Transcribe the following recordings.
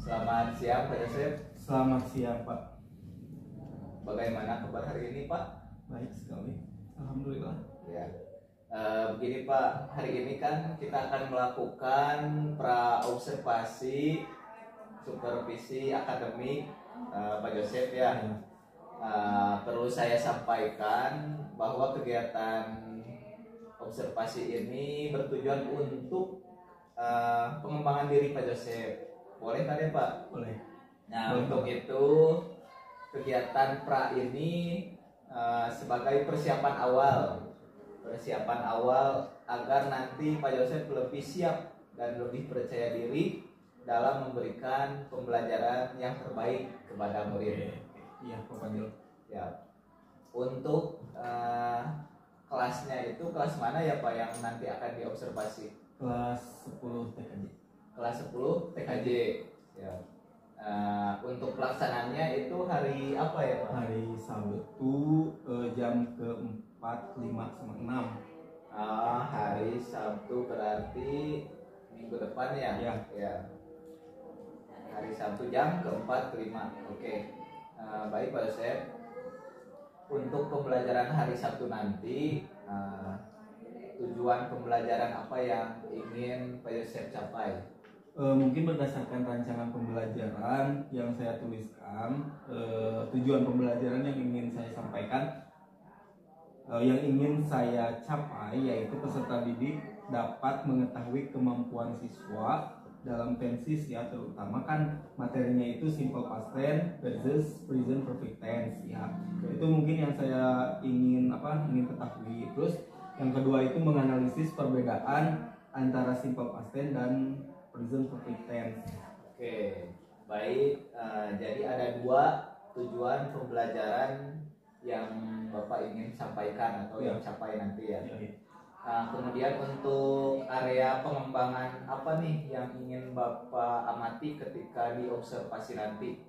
Selamat siang Pak Joseph. Selamat siang Pak. Bagaimana kabar hari ini Pak? Baik sekali, alhamdulillah. Ya, begini Pak, hari ini kan kita akan melakukan pra-observasi supervisi akademik Pak Joseph ya. Perlu saya sampaikan bahwa kegiatan observasi ini bertujuan untuk pengembangan diri Pak Joseph. Boleh kan ya Pak? Boleh. Nah, Boleh, untuk Pak. itu kegiatan pra ini sebagai persiapan awal agar nanti Pak Joseph lebih siap dan lebih percaya diri dalam memberikan pembelajaran yang terbaik kepada murid. Iya, Pak Fadil. Ya, untuk kelasnya itu kelas mana ya Pak yang nanti akan diobservasi? Kelas 10 TKJ. Kelas 10 TKJ. Ya. Untuk pelaksanaannya itu hari apa ya Pak? Hari Sabtu jam ke-4, 5, sama 6. Hari Sabtu berarti minggu depan ya? Ya. Hari Sabtu jam ke-4, ke-5. Oke. Baik Pak Yosef. Untuk pembelajaran hari Sabtu nanti, tujuan pembelajaran apa yang ingin Pak Yosef capai? Mungkin berdasarkan rancangan pembelajaran yang saya tuliskan, tujuan pembelajaran yang ingin saya sampaikan, yang ingin saya capai yaitu peserta didik dapat mengetahui kemampuan siswa dalam tenses ya, terutama kan materinya itu simple past tense versus present perfect tense ya. Itu mungkin yang saya ingin ketahui. Terus yang kedua itu menganalisis perbedaan antara simple past tense dan present perfect tense. Oke, baik. Jadi ada dua tujuan pembelajaran yang Bapak ingin sampaikan atau yang capai nanti ya. Kemudian untuk area pengembangan apa nih yang ingin Bapak amati ketika diobservasi nanti?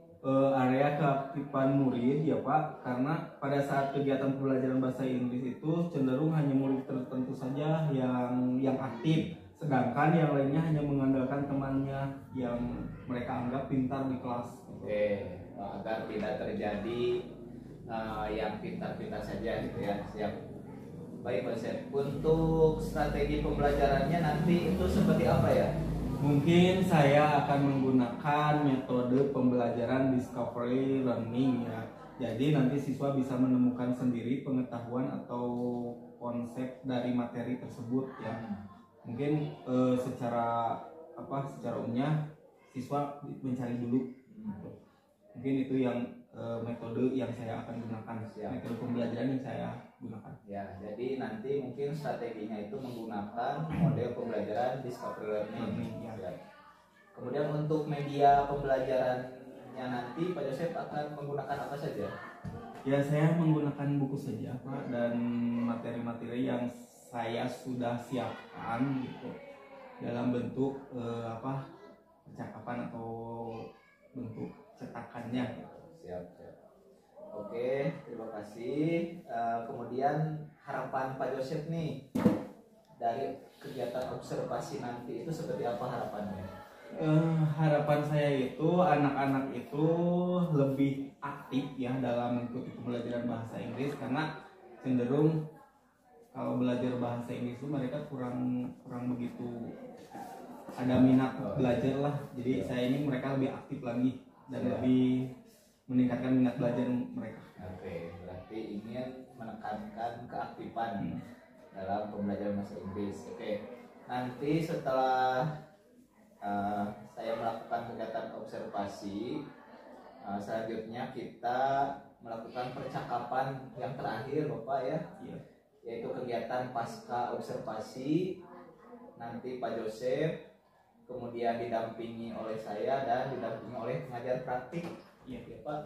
Area keaktifan murid ya Pak, karena pada saat kegiatan pembelajaran bahasa Inggris itu cenderung hanya murid tertentu saja yang aktif, sedangkan yang lainnya hanya mengandalkan temannya yang mereka anggap pintar di kelas. Oke, agar tidak terjadi yang pintar-pintar saja gitu ya. Siap. Baik Pak Yosef, untuk strategi pembelajarannya nanti itu seperti apa ya? Mungkin saya akan menggunakan metode pembelajaran discovery learning ya. Jadi nanti siswa bisa menemukan sendiri pengetahuan atau konsep dari materi tersebut ya. Mungkin secara umumnya siswa mencari dulu. Mungkin itu yang metode yang saya akan gunakan. Metode pembelajaran yang saya gunakan. Ya, jadi nanti mungkin strateginya itu menggunakan model pembelajaran discovery learning. Ya. Kemudian untuk media pembelajarannya nanti Pak Joseph akan menggunakan apa saja? Ya, saya menggunakan buku saja Pak, dan materi-materi yang saya sudah siapkan gitu dalam bentuk percakapan atau bentuk cetakannya gitu. Siap. Oke, terima kasih. Kemudian harapan Pak Joseph nih dari kegiatan observasi nanti itu seperti apa harapannya? Harapan saya itu anak-anak itu lebih aktif ya dalam mengikuti pembelajaran bahasa Inggris, karena cenderung kalau belajar bahasa Inggris itu mereka kurang begitu ada minat belajar lah. Jadi saya ingin mereka lebih aktif lagi dan lebih meningkatkan minat belajar mereka. Oke, berarti ingin menekankan keaktifan dalam pembelajaran bahasa Inggris. Oke, nanti setelah saya melakukan kegiatan observasi, selanjutnya kita melakukan percakapan yang terakhir Bapak ya, yaitu kegiatan pasca observasi. Nanti Pak Joseph kemudian didampingi oleh saya dan didampingi oleh pengajar praktik. Iya Pak.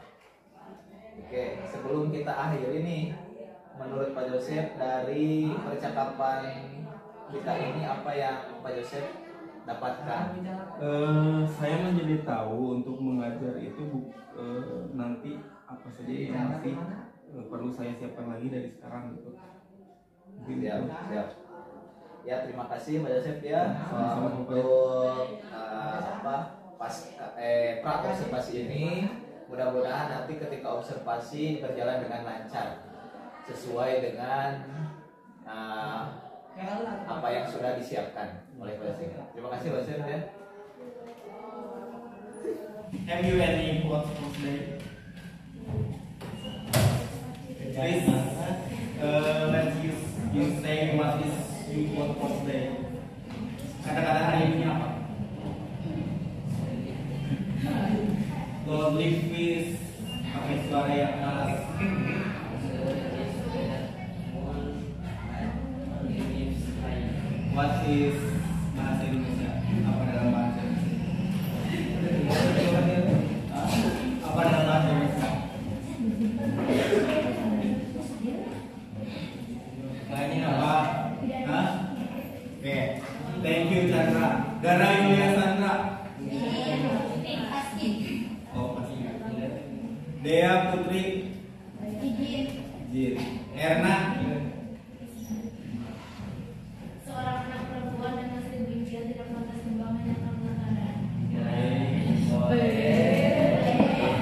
Oke, sebelum kita akhiri nih, menurut Pak Joseph dari percakapan kita ini apa yang Pak Joseph dapatkan? Saya menjadi tahu untuk mengajar itu nanti apa saja yang masih perlu saya siapkan lagi dari sekarang gitu. Siap. Ya, terima kasih Pak Joseph ya Sama-sama, untuk pra observasi ini mudah-mudahan nanti ketika observasi berjalan dengan lancar sesuai dengan apa yang sudah disiapkan oleh Pak Dosen. Terima kasih Pak Dosen ya. Have you any quotes for today? Please, let's you say what is you quote for today. Kata-kata hari ini apa? Don't live with pakai suara yang malas. What is bahasa Indonesia? Apa dalam bahasa Indonesia? Apa dalam bahasa Indonesia? Lainnya apa? Hah? Oke. Thank you Chandra. Dara Yulia Sandra. Oh, pasti. Dea Putri. Jin. Erna. Seorang anak perempuan dengan sering bimbingan tidak pantas membangun yang keadaan.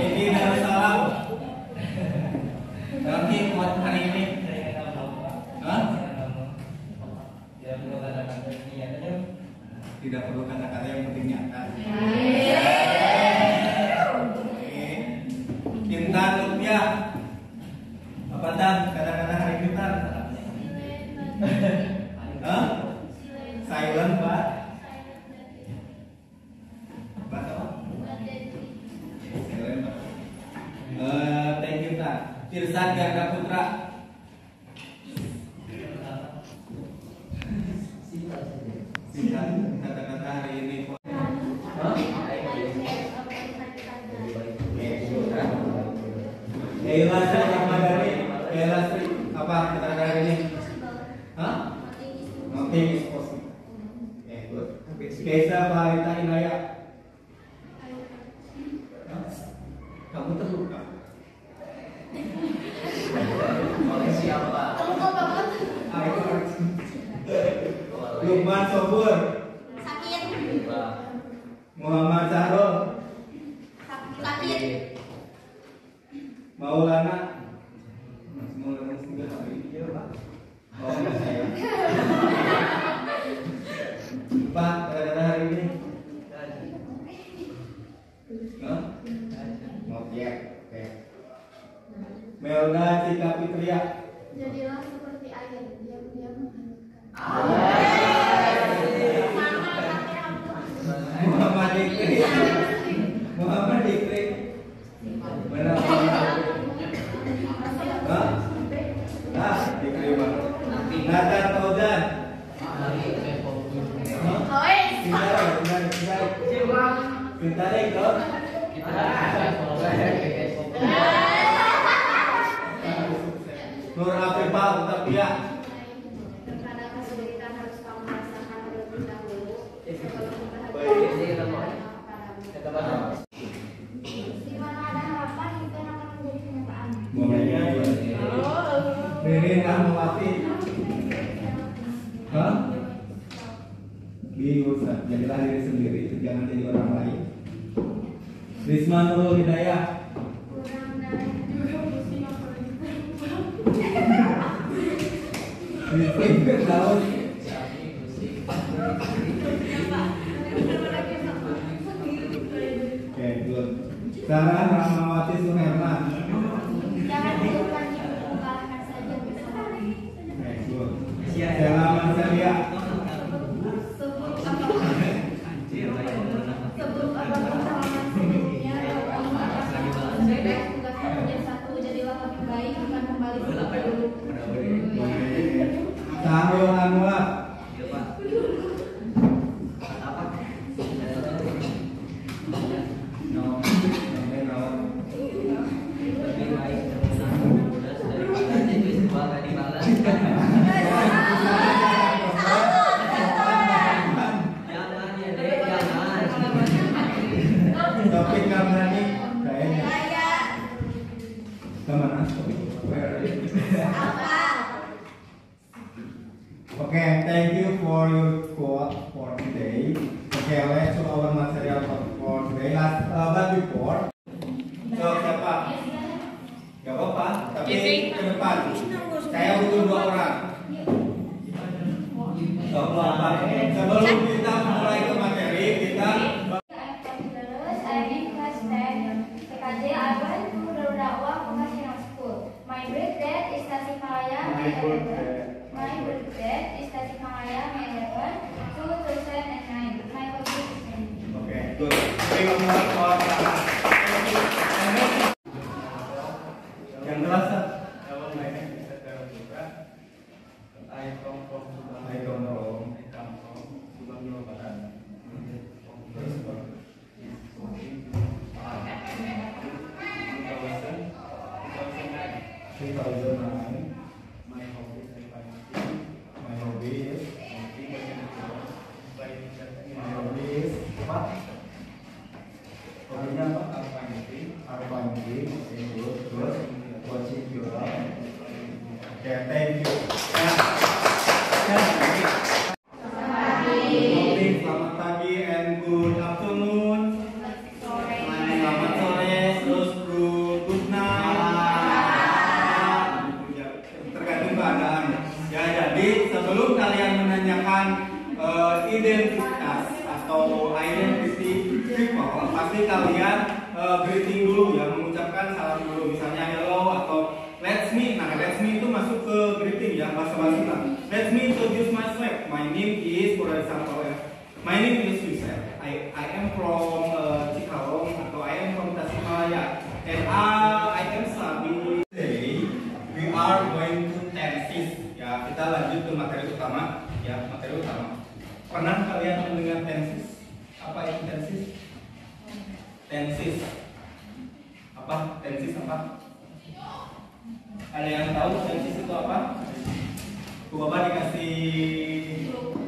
Ini Darussalam. Nanti buat hari ini. Hah? Tidak perlu kata-kata yang penting nyata. Oke. Intan Lutfia. Apa Tan? Kata-kata hari ini Tan? Hah? Silent Pak. Pak apa? Silent Pak. Thank you Tan. Tirsan Ganda Putra. Singkat kata-kata hari ini. Eila Sri Ahmadani. Eila Sri apa kata-kata hari ini? Hah? Nothing is possible. Good. Keisa Clarita Inaya. Kamu terluka. Oleh siapa? Lukman Sobur. Sakit. Muhammad Sahrul. Sakit. Maulana. Maulana sudah hari ini ya Pak. Oh enggak saya. Pak, kata-kata hari ini. Hah? Oke. Melda Cika Fitria. Jadilah seperti air, diam-diam menghanyutkan. Muhammad Dikri. Muhammad Dikri. Mana Hah? Ah, Dikri Pak. Nathan Fauzan. Pintar itu. Nur Afifah Utapia. Karena kesulitan harus kamu rasakan terlebih dahulu sebelum di mana ada harapan itu akan menjadi kenyataan. Ririn Rahmawati. Hah? Bingung, jadilah diri sendiri, jangan jadi orang lain. Risma Nurul Hidayah. Kurang dari juga musim Rizky Daud. Oke, good. Sarah Rahmawati Suherman. jangan dilupakan mengalahkan saja bersama. Oke, good. Stella Mansalia. Sebut apapun pengalaman sebelumnya tugas kamu satu jadilah lebih baik bukan kembali seperti dulu. Sahrul Anwar. Topik Kamrani kayaknya. Kemana? Okay, thank you for your quote for today. Okay, let's show our material for for today. But before, so siapa? Gak apa-apa, tapi ke depan saya butuh 2 orang. Sebelum kita mulai ke materi, kita My birthday is Tasikmalaya, May 11. My birthday is Tasikmalaya, May 11, 2009. My hobby is painting. okay, good. Bring a more for yang terasa. I come from Subang Jawa Barat. My hobby is apa? Hobinya apa? Painting. Okay, good. Watching film. Okay, thank you. Selamat pagi and good afternoon. Selamat sore, terus good night. Tergantung keadaan. Ya, jadi sebelum kalian menanyakan identitas atau identity people, pasti kalian greeting dulu ya, mengucapkan salam dulu. Misalnya hello atau let's meet. Nah, let's meet itu masuk ke greeting ya, basa-basi lah. Let's me introduce myself. My name is, for example, my name is Yusef. I am from Cikalong atau I am from Tasikmalaya. And I am studying today. We are going to tenses. Ya, kita lanjut ke materi utama. Ya, materi utama. Pernah kalian mendengar tenses? Apa itu tenses? Tenses. Apa? Tenses apa? Ada yang tahu tenses itu apa? Bapak dikasih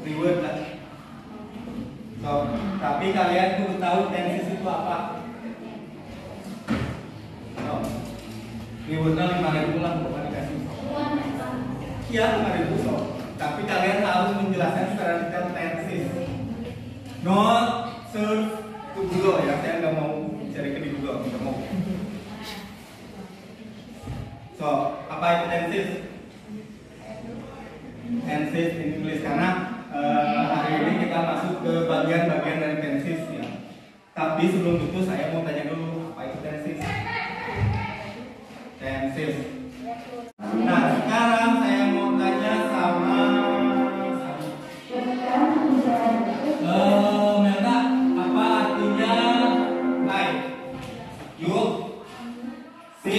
reward lah. So, tapi kalian perlu tahu tenses itu apa? So, rewardnya 5.000 lah, Bapak dikasih. Iya, 5.000 so. Tapi kalian harus menjelaskan secara detail tenses. Not search ke Google ya, saya nggak mau cari ke di Google, nggak mau. So, apa itu tenses? Tenses in English karena hari ini kita masuk ke bagian-bagian dari tenses ya. Tapi sebelum itu saya mau tanya dulu apa itu tenses? Tenses. Nah, sekarang saya mau tanya sama Melda, apa artinya hai? Yuk, si,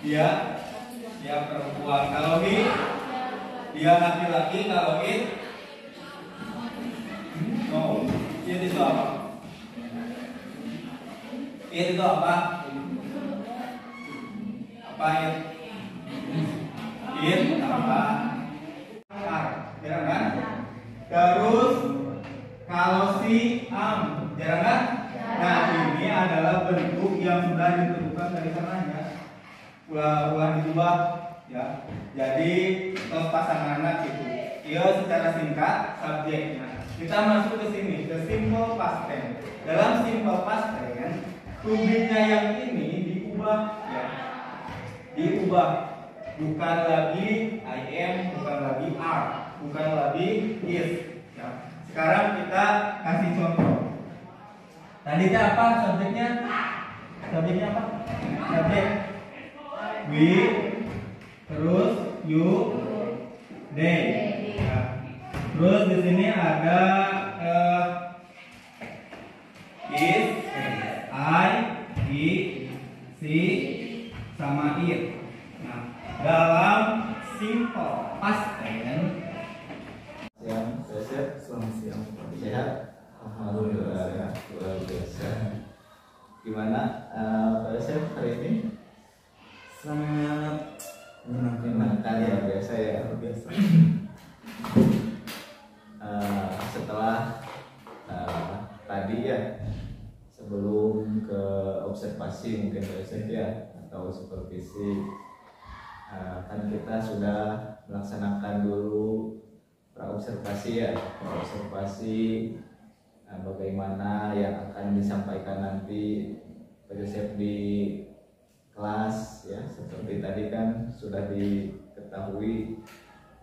dia perempuan. Kalau he, dia laki-laki. Kalau it, no. It itu apa? It itu apa? Apa it? It apa? Jarang kan? Terus kalau si jarang kan? Nah, ini adalah bentuk yang sudah ditentukan dari sananya. Ulah diubah ya. Jadi tos pasangan gitu. Iya, secara singkat subjeknya. Kita masuk ke sini, ke simple past tense. Dalam simple past tense, subjeknya yang ini diubah ya. Diubah. Bukan lagi I am, bukan lagi are, bukan lagi is ya. Sekarang kita kasih contoh. Tadi apa subjeknya? Subjeknya apa? Subjek we, terus you, they ya. Terus di sini ada is, I, he, she, sama it. Nah, dalam simple past tense. Siang, sehat. Selamat siang. Sehat. Alhamdulillah ya, luar biasa. Gimana Pak Yosef hari ini? Sangat Menyenangkan ya, biasa ya. biasa. Setelah tadi ya, sebelum ke observasi mungkin Pak Yosef ya, atau supervisi, kan kita sudah melaksanakan dulu praobservasi ya, praobservasi bagaimana yang akan disampaikan nanti Pak Joseph di kelas ya, seperti tadi kan sudah diketahui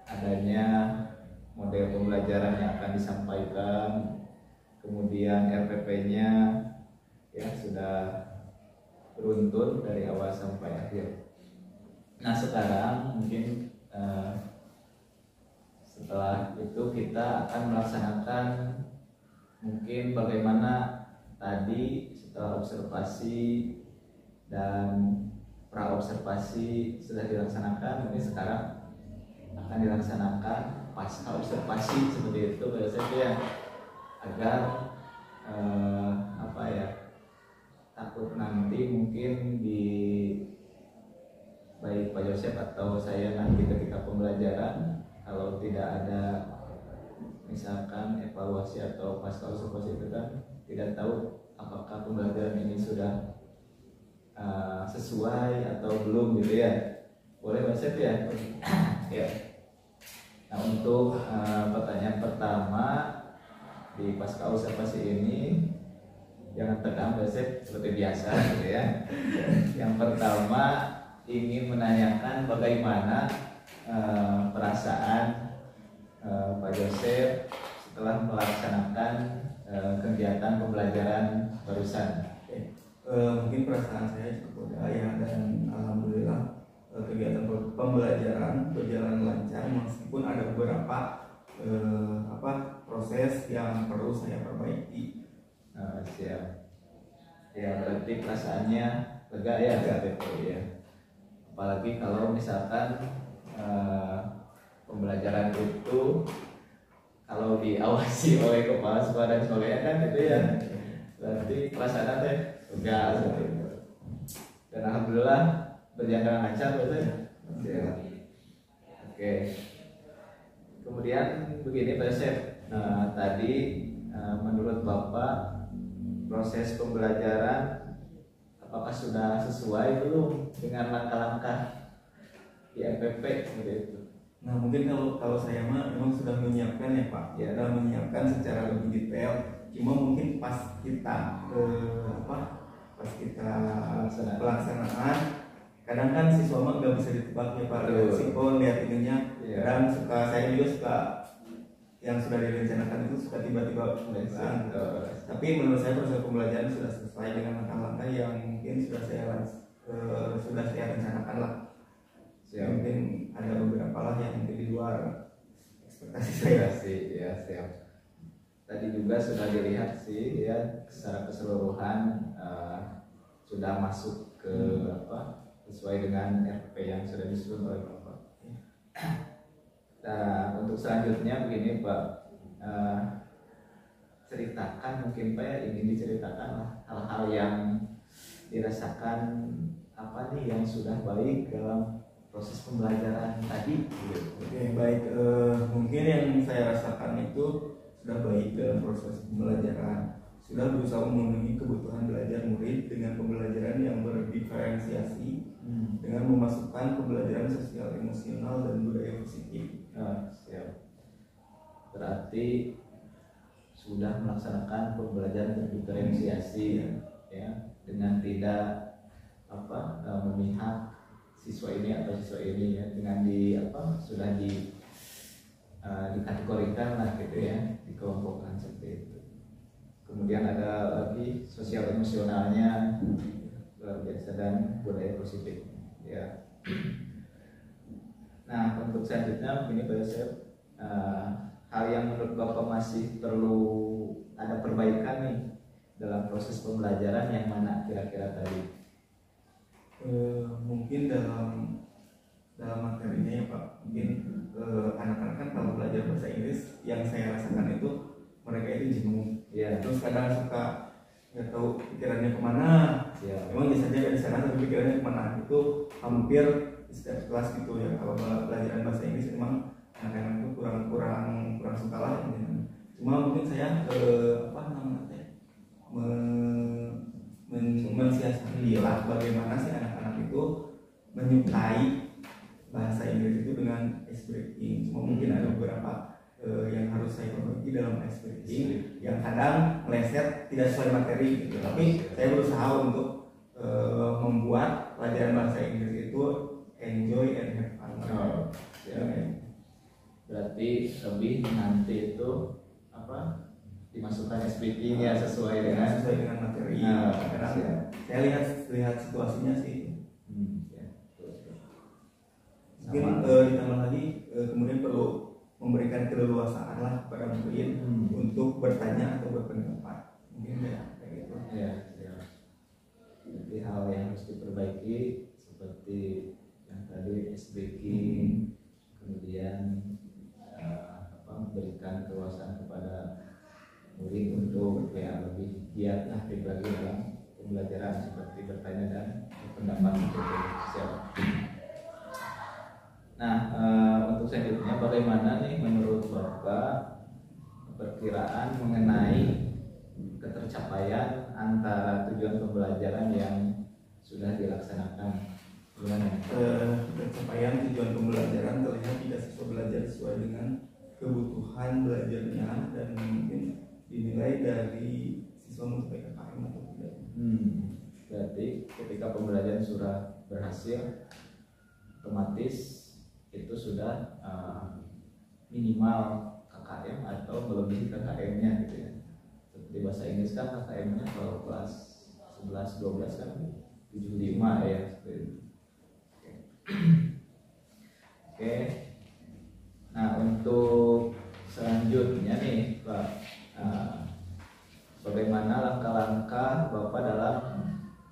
adanya model pembelajaran yang akan disampaikan, kemudian RPP-nya ya sudah beruntun dari awal sampai akhir. Nah sekarang mungkin setelah itu kita akan melaksanakan mungkin bagaimana tadi setelah observasi dan pra-observasi sudah dilaksanakan, mungkin sekarang akan dilaksanakan pasca observasi seperti itu biasanya ya, agar takut nanti mungkin di baik Pak Joseph atau saya nanti ketika pembelajaran kalau tidak ada misalkan evaluasi atau pasca observasi itu kan tidak tahu apakah pembelajaran ini sudah sesuai atau belum gitu ya. Boleh Pak Joseph ya? Ya. Nah untuk pertanyaan pertama di pasca observasi ini jangan tegang Pak Joseph seperti biasa gitu ya. Yang pertama ingin menanyakan bagaimana perasaan Pak Joseph setelah melaksanakan kegiatan pembelajaran barusan. Mungkin perasaan saya cukup ya, dan alhamdulillah kegiatan pembelajaran berjalan lancar meskipun ada beberapa proses yang perlu saya perbaiki. Siap. Ya berarti perasaannya lega ya, ya. Apalagi kalau misalkan pembelajaran itu kalau diawasi oleh kepala sekolah dan sekolahnya kan gitu ya, berarti perasaannya teh lega seperti itu. Dan alhamdulillah berjalan lancar betul ya. Oke. Kemudian begini Pak Joseph, tadi menurut Bapak proses pembelajaran apakah sudah sesuai belum dengan langkah-langkah di MPP seperti itu? Nah mungkin kalau saya memang sudah menyiapkan ya Pak, ya sudah menyiapkan secara lebih detail. Cuma mungkin pas kita pelaksanaan, kadang kan siswa mah nggak bisa ditebak ya Pak, lihat sikon, lihat ininya, dan saya juga suka yang sudah direncanakan itu suka tiba-tiba melenceng. Tapi menurut saya proses pembelajaran sudah sesuai dengan langkah-langkah yang mungkin sudah saya rencanakan lah. Mungkin ada beberapa lah yang mungkin di luar ekspektasi saya. Ya siap. Tadi juga sudah dilihat sih ya secara keseluruhan sudah masuk ke sesuai dengan RP yang sudah disusun oleh Bapak. Nah untuk selanjutnya begini Pak, ceritakan mungkin Pak ya, ingin diceritakan lah hal-hal yang dirasakan apa nih yang sudah baik dalam proses pembelajaran tadi. Oke, baik. Mungkin yang saya rasakan itu sudah baik dalam proses pembelajaran, sudah berusaha memenuhi kebutuhan belajar murid dengan pembelajaran yang berdiferensiasi, dengan memasukkan pembelajaran sosial, emosional, dan budaya positif. Siap. Berarti sudah melaksanakan pembelajaran berdiferensiasi ya, dengan tidak memihak siswa ini atau siswa ini ya, dengan sudah dikategorikan lah gitu ya, dikelompokkan seperti itu. Kemudian ada lagi sosial emosionalnya luar biasa dan budaya positif ya. Nah untuk selanjutnya begini Pak Joseph, hal yang menurut Bapak masih perlu ada perbaikan nih dalam proses pembelajaran yang mana kira-kira tadi? Mungkin dalam materinya ya Pak, mungkin anak-anak kan kalau belajar bahasa Inggris yang saya rasakan itu mereka itu jenuh, terus kadang suka nggak tahu pikirannya kemana. Memang biasanya dari sana tapi pikirannya kemana itu hampir di setiap kelas gitu ya. Kalau pelajaran bahasa Inggris memang anak-anak itu kurang suka lah. Cuma mungkin saya mensiasati lah bagaimana sih anak-anak itu menyukai bahasa Inggris itu dengan ice breaking. Cuma mungkin ada beberapa yang harus saya perbaiki dalam ekspedisi yang kadang meleset tidak sesuai materi gitu. Tapi saya berusaha untuk membuat pelajaran bahasa Inggris itu enjoy and have fun. Berarti lebih nanti itu apa dimasukkan speaking ya sesuai dengan materi. Kadang saya lihat situasinya sih. Mungkin ditambah lagi kemudian perlu memberikan keleluasaan lah kepada murid untuk bertanya atau berpendapat. Mungkin ya kayak gitu. Ya. Jadi hal yang harus diperbaiki seperti yang tadi speaking, kemudian memberikan keleluasaan kepada murid untuk lebih giat aktif lagi dalam pembelajaran seperti bertanya dan berpendapat seperti siapa. Nah, untuk selanjutnya bagaimana nih menurut Bapak perkiraan mengenai ketercapaian antara tujuan pembelajaran yang sudah dilaksanakan? Gimana? Ketercapaian tujuan pembelajaran terlihat tidak siswa belajar sesuai dengan kebutuhan belajarnya dan mungkin dinilai dari siswa mencapai KKM atau tidak. Berarti ketika pembelajaran sudah berhasil, otomatis itu sudah minimal KKM atau melebihi KKM-nya gitu ya. Seperti bahasa Inggris kan KKM-nya kalau kelas 11 12 kan 75 ya. Oke. Nah, untuk selanjutnya nih Pak, bagaimana langkah-langkah Bapak dalam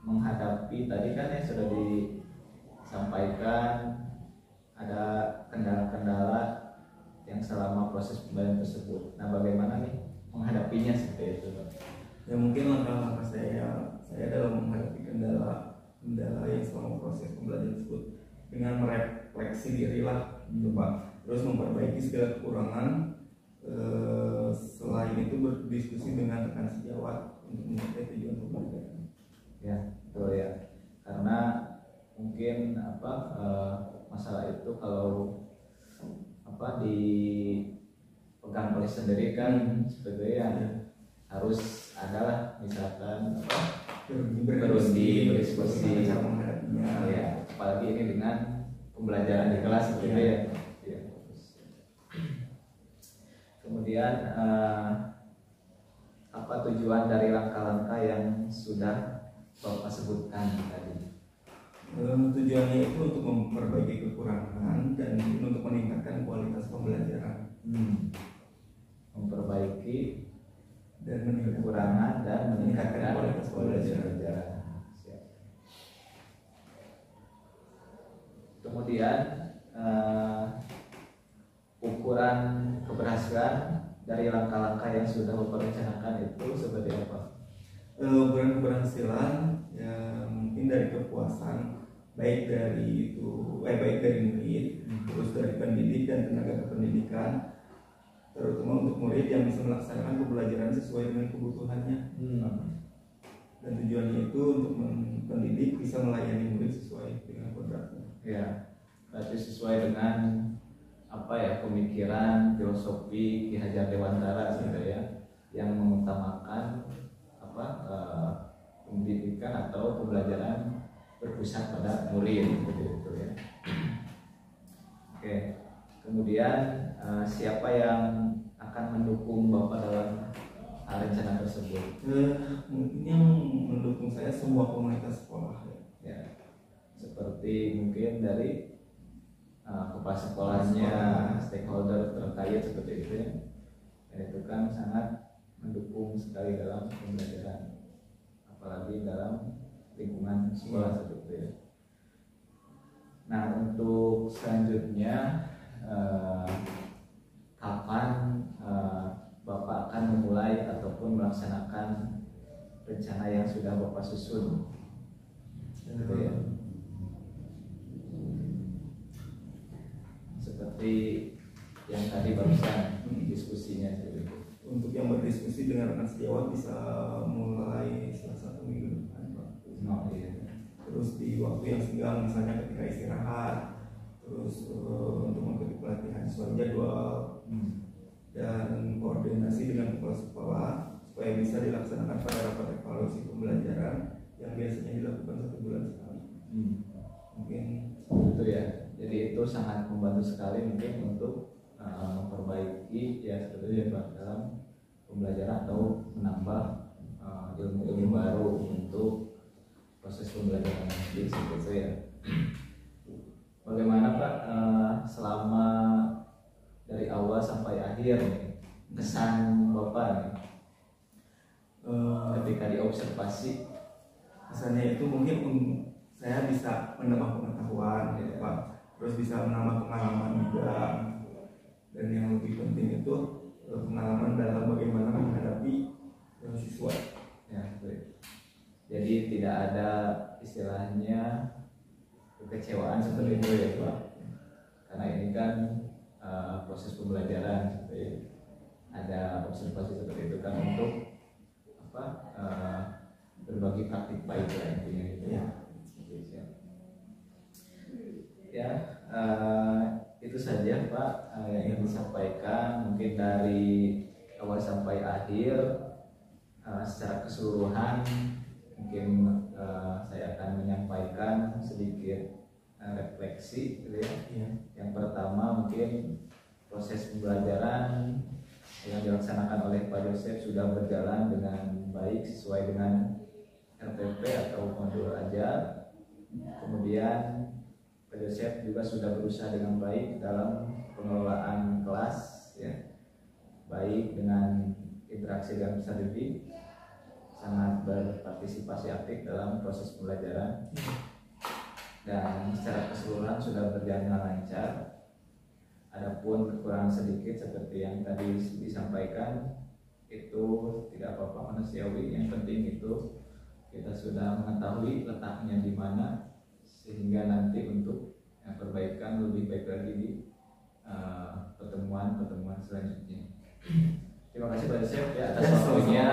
menghadapi tadi kan yang sudah disampaikan ada kendala-kendala yang selama proses pembelajaran tersebut. Nah, bagaimana nih menghadapinya seperti itu? Ya mungkin langkah-langkah saya dalam menghadapi kendala yang selama proses pembelajaran tersebut dengan merefleksi diri lah, coba terus memperbaiki segala kekurangan. Selain itu berdiskusi dengan rekan sejawat untuk mencapai tujuan pembelajaran. Ya, betul ya. Karena mungkin masalah itu kalau dipegang oleh sendiri kan sebetulnya harus adalah misalkan berdiskusi cara menghadapinya. Ya, apalagi ini dengan pembelajaran di kelas gitu ya. Kemudian apa tujuan dari langkah-langkah yang sudah Bapak sebutkan tadi? Tujuannya itu untuk memperbaiki kekurangan dan untuk meningkatkan kualitas pembelajaran. Memperbaiki dan kekurangan dan meningkatkan kualitas pembelajaran. Kemudian ukuran keberhasilan dari langkah-langkah yang sudah Bapak rencanakan itu seperti apa? Ukuran keberhasilan ya mungkin dari kepuasan baik dari murid, terus dari pendidik dan tenaga kependidikan, terutama untuk murid yang bisa melaksanakan pembelajaran sesuai dengan kebutuhannya. Dan tujuannya itu untuk pendidik bisa melayani murid sesuai dengan kodratnya. Ya, berarti sesuai dengan pemikiran filosofi Ki Hajar Dewantara gitu ya, yang mengutamakan pendidikan atau pembelajaran berpusat pada murid gitu ya. Oke. Kemudian siapa yang akan mendukung Bapak dalam rencana tersebut? Mungkin yang mendukung saya semua komunitas sekolah ya. Seperti mungkin dari kepala sekolahnya, stakeholder terkait seperti itu ya. Itu kan sangat mendukung sekali dalam pembelajaran, apalagi dalam lingkungan sekolah seperti itu ya. Nah, untuk selanjutnya kapan Bapak akan memulai ataupun melaksanakan rencana yang sudah Bapak susun? Gitu ya. Seperti yang tadi barusan diskusinya seperti itu. Untuk yang berdiskusi dengan rekan sejawat bisa mulai Selasa atau Minggu depan, Pak. Iya. Terus di waktu yang senggang, misalnya ketika istirahat, terus untuk mengikuti pelatihan sesuai jadwal. dan koordinasi dengan kepala sekolah supaya bisa dilaksanakan pada rapat evaluasi pembelajaran yang biasanya dilakukan 1 bulan sekali. Mungkin itu ya. Jadi itu sangat membantu sekali mungkin untuk memperbaiki ya seperti itu dalam pembelajaran atau menambah ilmu-ilmu baru untuk proses pembelajaran nanti seperti itu ya. Bagaimana Pak selama dari awal sampai akhir kesan Bapak ketika diobservasi? kesannya itu mungkin saya bisa menambah pengetahuan gitu Pak, terus bisa menambah pengalaman juga, dan yang lebih penting itu pengalaman dalam bagaimana menghadapi siswa. Ya, baik. Jadi tidak ada istilahnya kekecewaan seperti itu ya Pak, karena ini kan proses pembelajaran seperti ada observasi seperti itu kan untuk apa berbagi praktik baik lah intinya itu ya. Ya, itu saja Pak yang ingin disampaikan mungkin dari awal sampai akhir secara keseluruhan. Mungkin saya akan menyampaikan sedikit refleksi gitu ya. Yang pertama mungkin proses pembelajaran yang dilaksanakan oleh Pak Joseph sudah berjalan dengan baik sesuai dengan RPP atau modul ajar. Kemudian Pak Joseph juga sudah berusaha dengan baik dalam pengelolaan kelas ya, baik dengan interaksi dengan peserta didik, sangat berpartisipasi aktif dalam proses pembelajaran, dan secara keseluruhan sudah berjalan dengan lancar. Adapun kekurangan sedikit seperti yang tadi disampaikan itu tidak apa-apa, manusiawi. Yang penting itu kita sudah mengetahui letaknya di mana, sehingga nanti untuk perbaikan lebih baik lagi di pertemuan selanjutnya. Terima kasih Pak Joseph ya atas waktunya.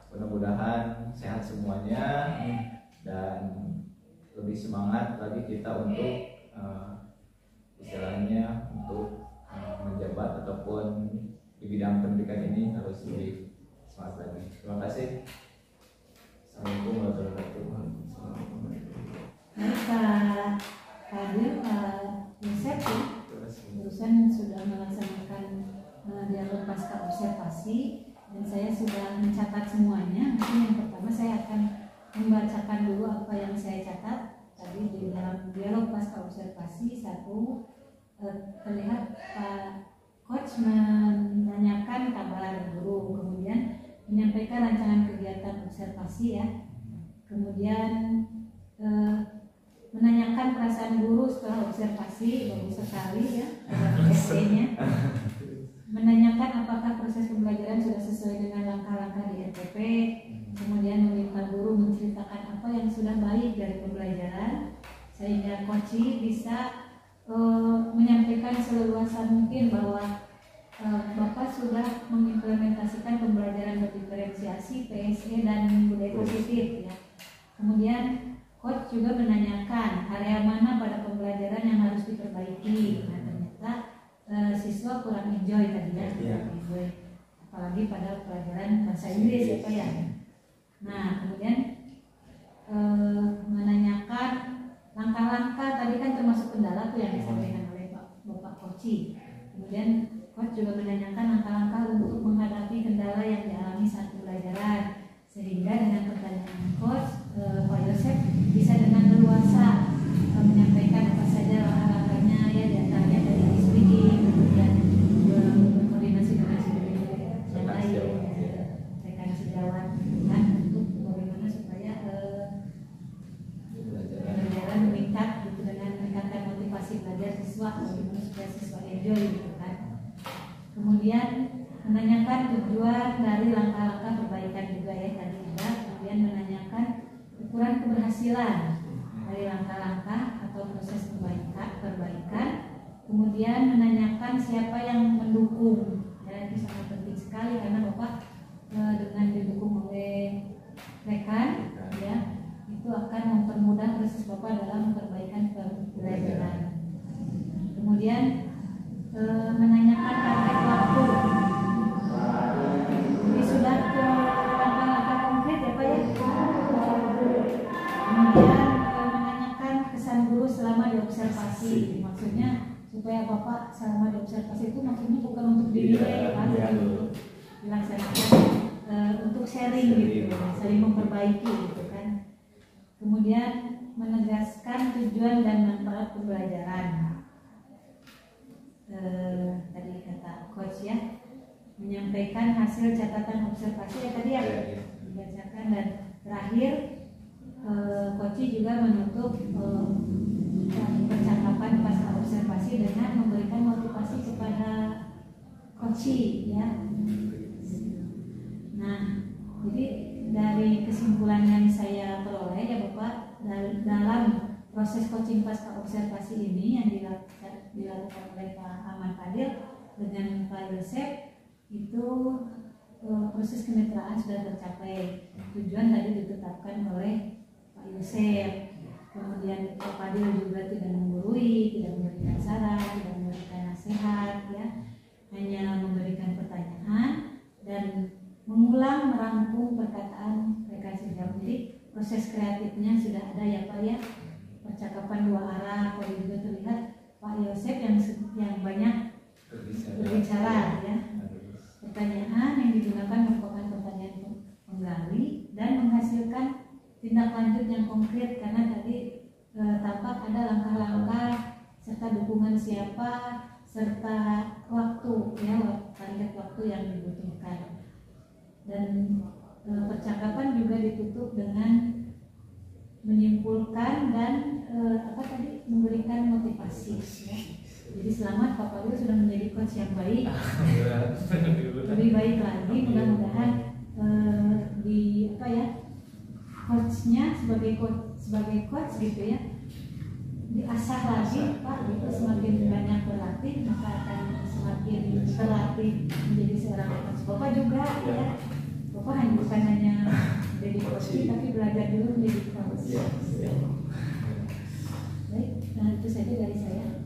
Mudah-mudahan sehat semuanya dan lebih semangat lagi kita untuk istilahnya untuk menjabat ataupun di bidang pendidikan ini harus lebih semangat lagi. Terima kasih. Assalamualaikum warahmatullahi wabarakatuh. Pak Fadil, Pak Yosef ya, barusan sudah melaksanakan dialog pasca observasi dan saya sudah mencatat semuanya. Mungkin yang pertama saya akan membacakan dulu apa yang saya catat tadi di dalam dialog pasca observasi. Satu, terlihat Pak Coach menanyakan kabar guru, kemudian menyampaikan rancangan kegiatan observasi ya, kemudian menanyakan perasaan guru setelah observasi, bagus sekali ya, SD-nya. Menanyakan apakah proses pembelajaran sudah sesuai dengan langkah-langkah di RPP, kemudian meminta guru menceritakan apa yang sudah baik dari pembelajaran, sehingga Koci bisa menyampaikan seleluasa mungkin bahwa Bapak sudah mengimplementasikan pembelajaran berdiferensiasi, PSE, dan budaya positif ya. Kemudian Coach juga menanyakan area mana pada pembelajaran yang harus diperbaiki. Nah ternyata siswa kurang enjoy tadi ya, enjoy, apalagi pada pelajaran bahasa Inggris ya Pak ya. Nah kemudian menanyakan langkah-langkah tadi kan termasuk kendala tuh yang disampaikan oleh Bapak Koci. Kemudian Coach juga menanyakan langkah-langkah untuk menghadapi kendala yang dialami saat pembelajaran, sehingga dengan pertanyaan Coach, Pak Yosef bisa dengan leluasa menyampaikan apa saja langkah-langkahnya ya, diantaranya dari speaking, kemudian berkoordinasi dengan yang lain, rekan sejawat kan, untuk bagaimana supaya pembelajaran meningkat gitu, dengan meningkatkan motivasi belajar siswa, bagaimana supaya siswa enjoy gitu kan. Kemudian menanyakan tujuan dari langkah-langkah perbaikan juga ya tadi juga. Kemudian menanyakan ukuran keberhasilan dari langkah-langkah atau proses perbaikan. Kemudian menanyakan siapa yang mendukung ya, itu sangat penting sekali karena Bapak dengan didukung oleh rekan ya, itu akan mempermudah proses Bapak dalam perbaikan pembelajaran. Kemudian menanyakan target waktu Bapak selama diobservasi itu maksudnya bukan untuk dinilai kan, Iya. untuk dilaksanakan untuk sharing gitu, saling memperbaiki gitu kan. Kemudian menegaskan tujuan dan manfaat pembelajaran. Tadi kata coach ya, menyampaikan hasil catatan observasi ya tadi ya dibacakan, dan terakhir coach juga menutup percakapan pasca observasi dengan memberikan motivasi kepada coach ya. Nah, jadi dari kesimpulan yang saya peroleh ya Bapak, dalam proses coaching pasca observasi ini yang dilakukan oleh Pak Ahmad Fadil dengan Pak Yosef itu proses kemitraan sudah tercapai. Tujuan tadi ditetapkan oleh Pak Yosef. Kemudian Pak Fadil juga tidak menggurui, tidak memberikan saran, tidak memberikan nasihat ya, hanya memberikan pertanyaan dan mengulang merangkum perkataan rekan sejauh. Jadi proses kreatifnya sudah ada ya Pak ya, percakapan dua arah. Kalau juga terlihat Pak Yosef yang banyak berbicara ya. Pertanyaan yang digunakan merupakan pertanyaan penggali dan menghasilkan tindak lanjut yang konkret, karena tadi tampak ada langkah-langkah serta dukungan siapa serta waktu ya, target waktu yang dibutuhkan. Dan percakapan juga ditutup dengan menyimpulkan dan memberikan motivasi ya. Jadi selamat Pak Fadil sudah menjadi coach yang baik, lebih baik lagi mudah-mudahan coachnya sebagai coach gitu ya, diasah lagi Pak, itu semakin banyak berlatih maka akan semakin terlatih menjadi seorang coach. Bapak juga ya, Bapak bukan hanya jadi coach tapi belajar dulu menjadi coach. Baik, nah itu saja dari saya.